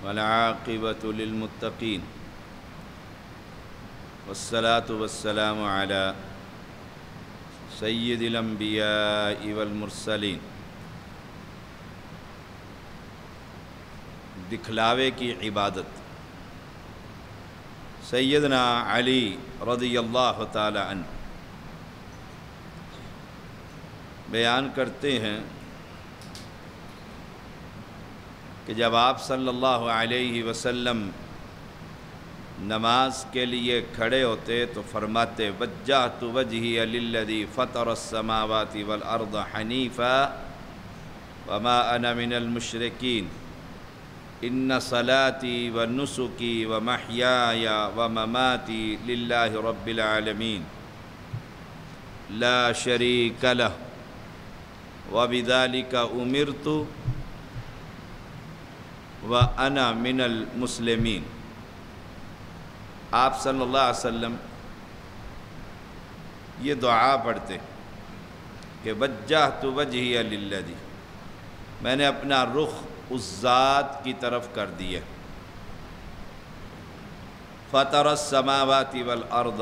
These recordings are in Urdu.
والعاقبة للمتقين والصلاة والسلام على سید الانبیاء والمرسلین۔ دکھلاوے کی عبادت۔ سیدنا علی رضی اللہ تعالی عنہ بیان کرتے ہیں کہ جب آپ صلی اللہ علیہ وسلم نماز کے لیے کھڑے ہوتے تو فرماتے وجہت وجہی للذی فطر السماوات والارض حنیفا وما انا من المشرکین ان صلاتی ونسکی ومحیای ومماتی للہ رب العالمین لا شریک لہ وبذالک امرت وَأَنَا مِنَ الْمُسْلِمِينَ۔ آپ صلی اللہ علیہ وسلم یہ دعا پڑھتے کہ وجہت وجہی للذی، میں نے اپنا رخ اس ذات کی طرف کر دیا فطر السماوات والارض،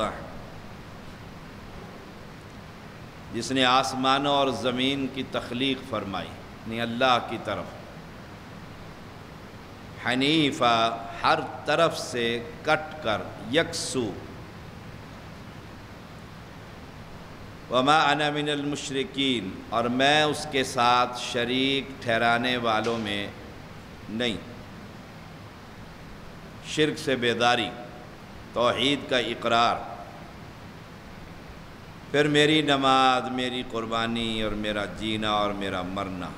جس نے آسمانوں اور زمین کی تخلیق فرمائی، یعنی اللہ کی طرف، حنیفہ ہر طرف سے کٹ کر یکسو، وما انا من المشرکین، اور میں اس کے ساتھ شریک ٹھہرانے والوں میں نہیں۔ شرک سے بیداری، توحید کا اقرار، پھر میری نماز، میری قربانی اور میرا جینا اور میرا مرنا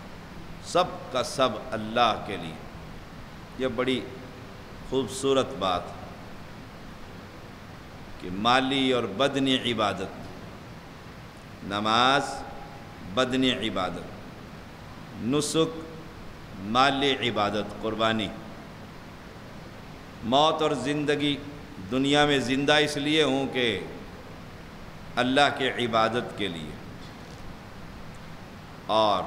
سب کا سب اللہ کے لیے۔ یہ بڑی خوبصورت بات کہ مالی اور بدنی عبادت، نماز بدنی عبادت، نسک مالی عبادت، قربانی، موت اور زندگی، دنیا میں زندہ اس لیے ہوں کہ اللہ کے عبادت کے لیے، اور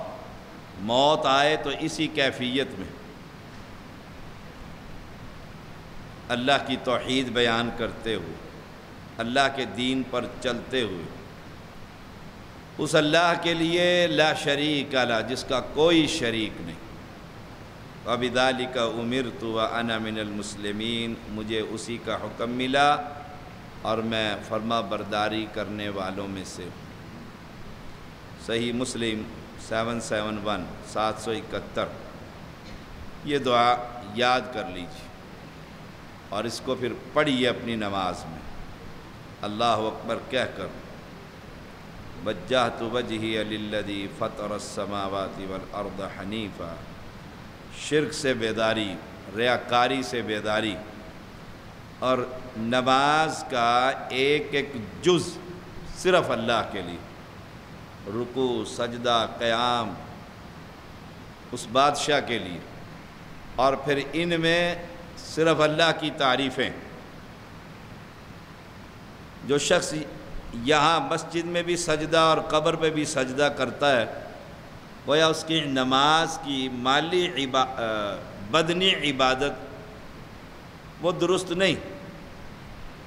موت آئے تو اسی کیفیت میں اللہ کی توحید بیان کرتے ہوئے، اللہ کے دین پر چلتے ہوئے، اس اللہ کے لیے لا شریک لہ، جس کا کوئی شریک نہیں۔ وَبِذَلِكَ أُمِرْتُ وَأَنَا مِنَ الْمُسْلِمِينَ، مجھے اسی کا حکم ملا اور میں فرما برداری کرنے والوں میں سے ہوں۔ صحیح مسلم 771 771۔ یہ دعا یاد کر لیجیے اور اس کو پھر پڑھیے اپنی نماز میں اللہ اکبر کہہ کر، وجہت وجہی للذی فطر السماوات والارض حنیفا۔ شرک سے بیداری، ریاکاری سے بیداری، اور نماز کا ایک ایک جز صرف اللہ کے لیے، رکوع، سجدہ، قیام اس بادشاہ کے لیے، اور پھر ان میں صرف اللہ کی تعریفیں۔ جو شخص یہاں مسجد میں بھی سجدہ اور قبر پہ بھی سجدہ کرتا ہے، گویا اس کی نماز کی مالی بدنی عبادت وہ درست نہیں،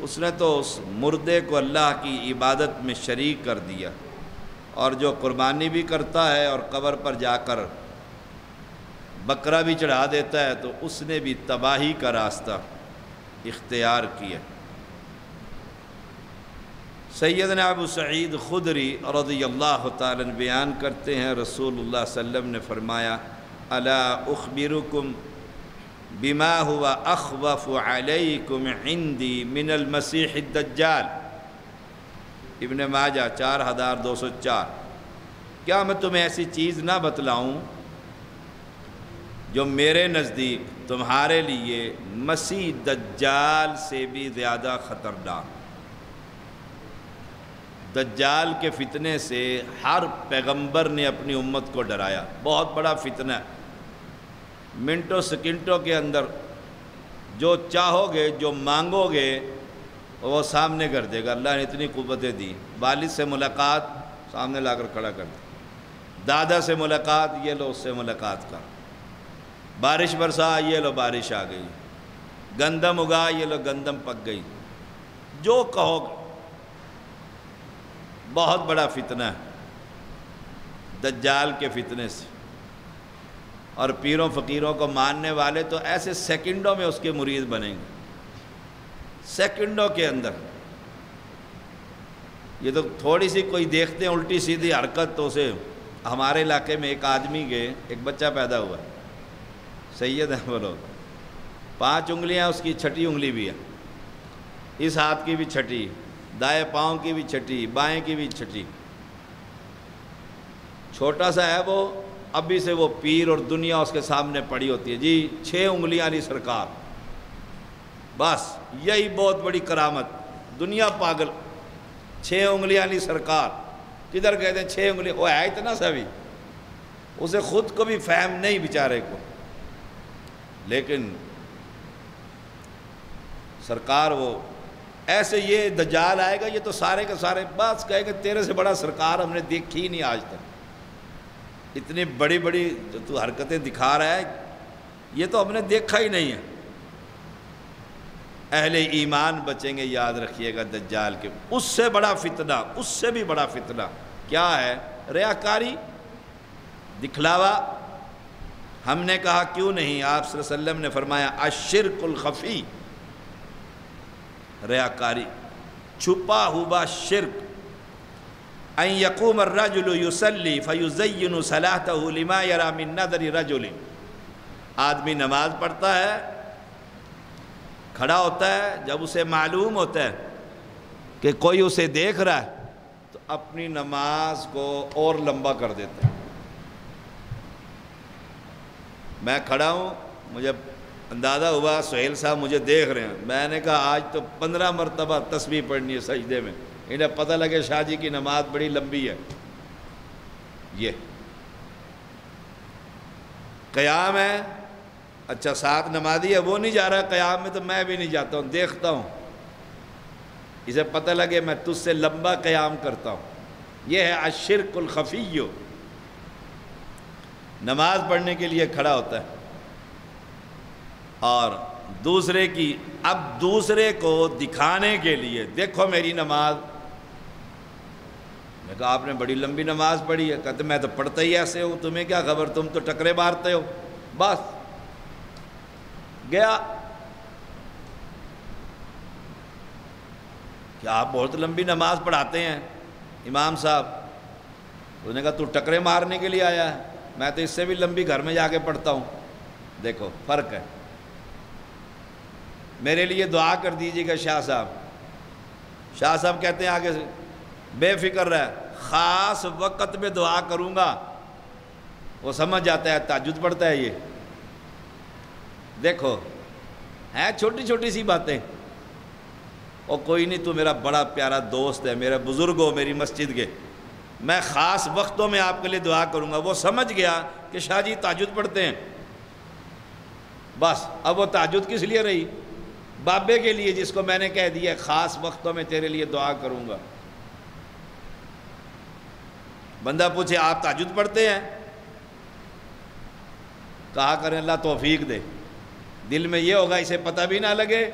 اس نے تو اس مردے کو اللہ کی عبادت میں شریک کر دیا۔ اور جو قربانی بھی کرتا ہے اور قبر پر جا کر بکرا بھی چڑھا دیتا ہے تو اس نے بھی تباہی کا راستہ اختیار کیا۔ سیدنا ابو سعید خدری رضی اللہ تعالیٰ عنہ بیان کرتے ہیں رسول اللہ صلی اللہ علیہ وسلم نے فرمایا الا اخبرکم بما هو اخوف علیکم عندی من المسیح الدجال، ابن ماجہ 4204۔ کیا میں تمہیں ایسی چیز نہ بتلاؤں جو میرے نزدیک تمہارے لیے مسیح دجال سے بھی زیادہ خطرناک۔ دجال کے فتنے سے ہر پیغمبر نے اپنی امت کو ڈرایا، بہت بڑا فتنہ ہے، منٹوں سیکنڈوں کے اندر جو چاہو گے، جو مانگو گے وہ سامنے کر دے گا۔ اللہ نے اتنی قوتیں دی، والد سے ملاقات سامنے لا کر کھڑا کر دے، دادا سے ملاقات، یہ لو اس سے ملاقات کر۔ بارش برسا، یہ لو بارش آ گئی، گندم اگا، یہ لو گندم پک گئی، جو کہو بہت بڑا فتنہ ہے دجال کے فتنے سے۔ اور پیروں فقیروں کو ماننے والے تو ایسے سیکنڈوں میں اس کے مرید بنیں گے، سیکنڈوں کے اندر۔ یہ تو تھوڑی سی کوئی دیکھتے ہیں الٹی سیدھی حرکت تو اسے، ہمارے علاقے میں ایک آدمی کے ایک بچہ پیدا ہوا ہے، سید ہے وہ لوگ، 5 انگلیاں اس کی، چھٹی انگلی بھی ہے، اس ہاتھ کی بھی چھٹی، دائیں پاؤں کی بھی چھٹی، بائیں کی بھی چھٹی، چھوٹا سا ہے وہ، ابھی سے وہ پیر اور دنیا اس کے سامنے پڑی ہوتی ہے، جی 6 انگلیاں علی سرکار، بس یہی بہت بڑی کرامت، دنیا پاگل، 6 انگلیاں علی سرکار، کدھر کہتے ہیں 6 انگلیاں، وہ ہے اتنا سا بھی، اسے خود کو بھی فہم نہیں بیچارے کو، لیکن سرکار وہ ایسے، یہ دجال آئے گا، یہ تو سارے کے سارے بس کہے کہ تیرے سے بڑا سرکار ہم نے دیکھی ہی نہیں آج تک، اتنی بڑی بڑی جو تو حرکتیں دکھا رہا ہے یہ تو ہم نے دیکھا ہی نہیں ہے۔ اہل ایمان بچیں گے، یاد رکھیے گا دجال کے، اس سے بڑا فتنہ، اس سے بھی بڑا فتنہ کیا ہے؟ ریاکاری، دکھلاوا۔ ہم نے کہا کیوں نہیں؟ آپ صلی اللہ علیہ وسلم نے فرمایا الشرک الخفی، ریاکاری، چھپا ہوا شرک، ان یقوم الرجل یصلی فیزین صلاۃہ لما یری من نظر رجل، آدمی نماز پڑھتا ہے، کھڑا ہوتا ہے، جب اسے معلوم ہوتا ہے کہ کوئی اسے دیکھ رہا ہے تو اپنی نماز کو اور لمبا کر دیتا ہے۔ میں کھڑا ہوں، مجھے اندازہ ہوا سہیل صاحب مجھے دیکھ رہے ہیں، میں نے کہا آج تو 15 مرتبہ تسبیح پڑھنی ہے سجدے میں، انہیں پتہ لگے شاہ جی کی نماز بڑی لمبی ہے۔ یہ قیام ہے، اچھا ساتھ نمازی ہے وہ نہیں جا رہا قیام میں تو میں بھی نہیں جاتا ہوں، دیکھتا ہوں، اسے پتہ لگے میں تجھ سے لمبا قیام کرتا ہوں۔ یہ ہے الشرک الخفی، نماز پڑھنے کے لیے کھڑا ہوتا ہے اور دوسرے کی، اب دوسرے کو دکھانے کے لیے دیکھو میری نماز، میں کہا آپ نے بڑی لمبی نماز پڑھی ہے، کہتے میں تو پڑھتا ہی ایسے ہوں، تمہیں کیا خبر، تم تو ٹکرے مارتے ہو، بس گیا کہ آپ بہت لمبی نماز پڑھاتے ہیں امام صاحب، انہوں نے کہا تو ٹکرے مارنے کے لیے آیا ہے، میں تو اس سے بھی لمبی گھر میں جا کے پڑھتا ہوں، دیکھو فرق ہے۔ میرے لیے دعا کر دیجیے گا شاہ صاحب، شاہ صاحب کہتے ہیں آگے سے بے فکر رہ، خاص وقت میں دعا کروں گا، وہ سمجھ جاتا ہے تہجد پڑھتا ہے یہ، دیکھو ہیں چھوٹی چھوٹی سی باتیں، اور کوئی نہیں تو میرا بڑا پیارا دوست ہے، میرے بزرگ ہو میری مسجد کے، میں خاص وقتوں میں آپ کے لیے دعا کروں گا، وہ سمجھ گیا کہ شاہ جی تہجد پڑھتے ہیں، بس اب وہ تہجد کس لیے رہی؟ بابے کے لیے، جس کو میں نے کہہ دیا خاص وقتوں میں تیرے لیے دعا کروں گا۔ بندہ پوچھے آپ تہجد پڑھتے ہیں؟ کہا کریں اللہ توفیق دے، دل میں یہ ہوگا اسے پتہ بھی نہ لگے،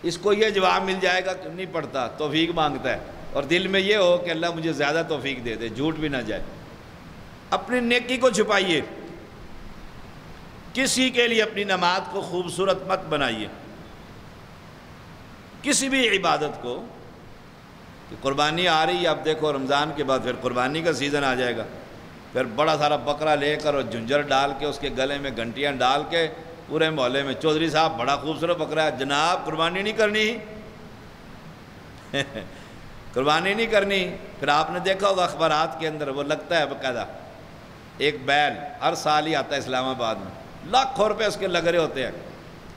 اس کو یہ جواب مل جائے گا کہ نہیں پڑھتا، توفیق مانگتا ہے، اور دل میں یہ ہو کہ اللہ مجھے زیادہ توفیق دے دے، جھوٹ بھی نہ جائے۔ اپنی نیکی کو چھپائیے، کسی کے لیے اپنی نماز کو خوبصورت مت بنائیے، کسی بھی عبادت کو، کہ قربانی آ رہی ہے، اب دیکھو رمضان کے بعد پھر قربانی کا سیزن آ جائے گا، پھر بڑا سارا بکرا لے کر اور جھنجر ڈال کے اس کے گلے میں گھنٹیاں ڈال کے پورے محلے میں چودھری صاحب بڑا خوبصورت بکرا ہے، جناب قربانی نہیں کرنی قربانی نہیں کرنی۔ پھر آپ نے دیکھا ہوگا اخبارات کے اندر وہ لگتا ہے باقاعدہ، ایک بیل ہر سال ہی آتا ہے اسلام آباد میں، لاکھوں روپے اس کے لگ رہے ہوتے ہیں،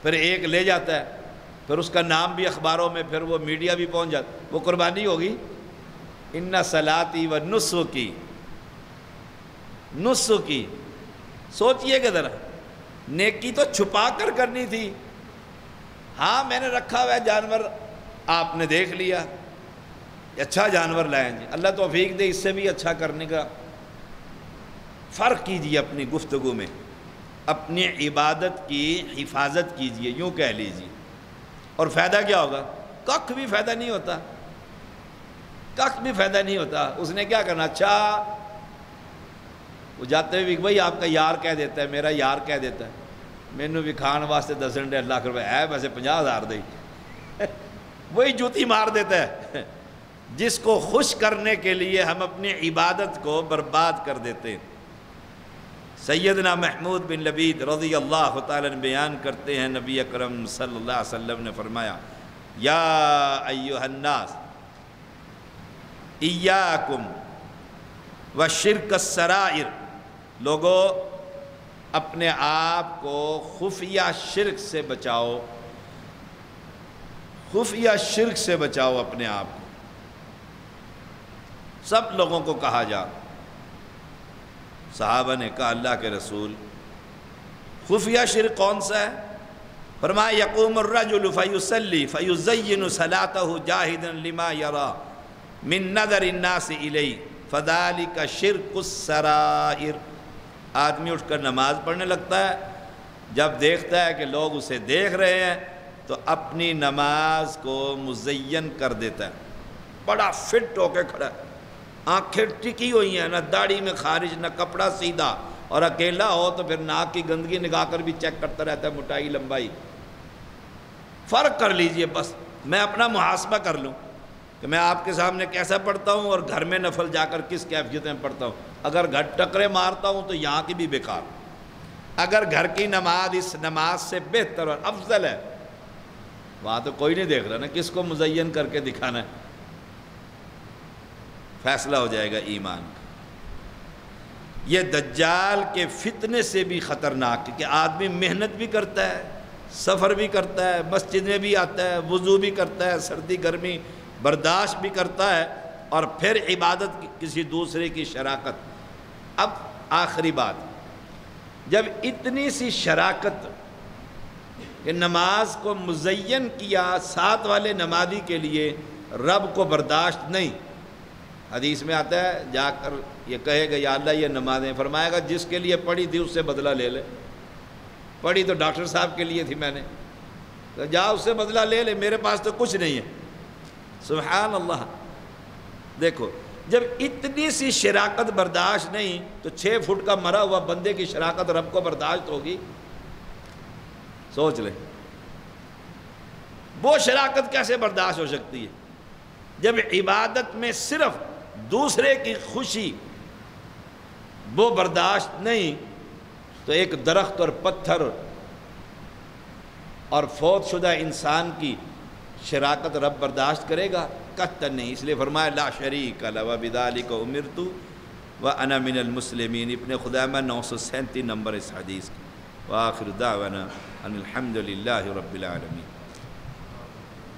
پھر ایک لے جاتا ہے، پھر اس کا نام بھی اخباروں میں، پھر وہ میڈیا بھی پہنچ جاتا، وہ قربانی ہوگی۔ ان صلاتی و نسکی، نسکی، سوچئے کہ ذرا نیکی تو چھپا کر کرنی تھی، ہاں میں نے رکھا ہوا ہے جانور، آپ نے دیکھ لیا اچھا جانور لائیں جی، اللہ توفیق دے اس سے بھی اچھا کرنے کا۔ فرق کیجیے اپنی گفتگو میں، اپنی عبادت کی حفاظت کیجئے، یوں کہہ لیجئے، اور فائدہ کیا ہوگا؟ کخ بھی فائدہ نہیں ہوتا، کخ بھی فائدہ نہیں ہوتا۔ اس نے کیا کرنا؟ اچھا وہ جاتے ہوئے بھی بھائی آپ کا یار کہہ دیتا ہے، میرا یار کہہ دیتا ہے، مینو بھی کھان واسطے 10 لاکھ روپے ہے، ویسے 50,000 دے، وہی جوتی مار دیتا ہے۔ جس کو خوش کرنے کے لیے ہم اپنی عبادت کو برباد کر دیتے ہیں۔ سیدنا محمود بن لبید رضی اللہ تعالیٰ عنہ بیان کرتے ہیں، نبی اکرم صلی اللہ علیہ وسلم نے فرمایا، یا ایھا الناس ایاکم وشرک السرائر، لوگو اپنے آپ کو خفیہ شرک سے بچاؤ، خفیہ شرک سے بچاؤ اپنے آپ کو۔ سب لوگوں کو کہا جا، صحابہ نے کہا اللہ کے رسول خفیہ شرک کون سا ہے؟ فرمایا یقوم الرجل فیصلی فیزین صلاته جاہدا لما یرا من نظر الناس الیہ فذلک شرک السرائر۔ آدمی اٹھ کر نماز پڑھنے لگتا ہے، جب دیکھتا ہے کہ لوگ اسے دیکھ رہے ہیں تو اپنی نماز کو مزین کر دیتا ہے، بڑا فٹ ہو کے کھڑا ہے، آنکھیں ٹکی ہوئی ہیں، نہ داڑھی میں خارج نہ کپڑا سیدھا، اور اکیلا ہو تو پھر ناک کی گندگی نگاہ کر بھی چیک کرتا رہتا ہے، موٹائی لمبائی۔ فرق کر لیجئے، بس میں اپنا محاسبہ کر لوں کہ میں آپ کے سامنے کیسا پڑھتا ہوں اور گھر میں نفل جا کر کس کیفیت میں پڑھتا ہوں۔ اگر گھر ٹکرے مارتا ہوں تو یہاں کی بھی بیکار، اگر گھر کی نماز اس نماز سے بہتر اور افضل ہے، وہاں تو کوئی نہیں دیکھ رہا نا، کس کو مزین کر کے دکھانا ہے، فیصلہ ہو جائے گا ایمان کا۔ یہ دجال کے فتنے سے بھی خطرناک ہے کہ آدمی محنت بھی کرتا ہے، سفر بھی کرتا ہے، مسجد میں بھی آتا ہے، وضو بھی کرتا ہے، سردی گرمی برداشت بھی کرتا ہے، اور پھر عبادت کی کسی دوسرے کی شراکت۔ اب آخری بات، جب اتنی سی شراکت کہ نماز کو مزین کیا، ساتھ والے نمازی کے لیے رب کو برداشت نہیں، حدیث میں آتا ہے جا کر یہ کہے گا یا اللہ یہ نمازیں، فرمائے گا جس کے لیے پڑھی تھی اس سے بدلہ لے لے، پڑھی تو ڈاکٹر صاحب کے لیے تھی میں نے، تو جا اس سے بدلہ لے لے، میرے پاس تو کچھ نہیں ہے۔ سبحان اللہ۔ دیکھو جب اتنی سی شراکت برداشت نہیں تو 6 فٹ کا مرا ہوا بندے کی شراکت رب کو برداشت ہوگی؟ سوچ لیں، وہ شراکت کیسے برداشت ہو سکتی ہے جب عبادت میں صرف دوسرے کی خوشی وہ برداشت نہیں، تو ایک درخت اور پتھر اور فوت شدہ انسان کی شراکت رب برداشت کرے گا؟ قطعاً نہیں۔ اس لیے فرمایا لا شریک لہ وبذالک امرت وانا من المسلمین، ابن خزیمہ 937 نمبر اس حدیث کی۔ وآخر دعوانا ان الحمد للہ رب العالمین۔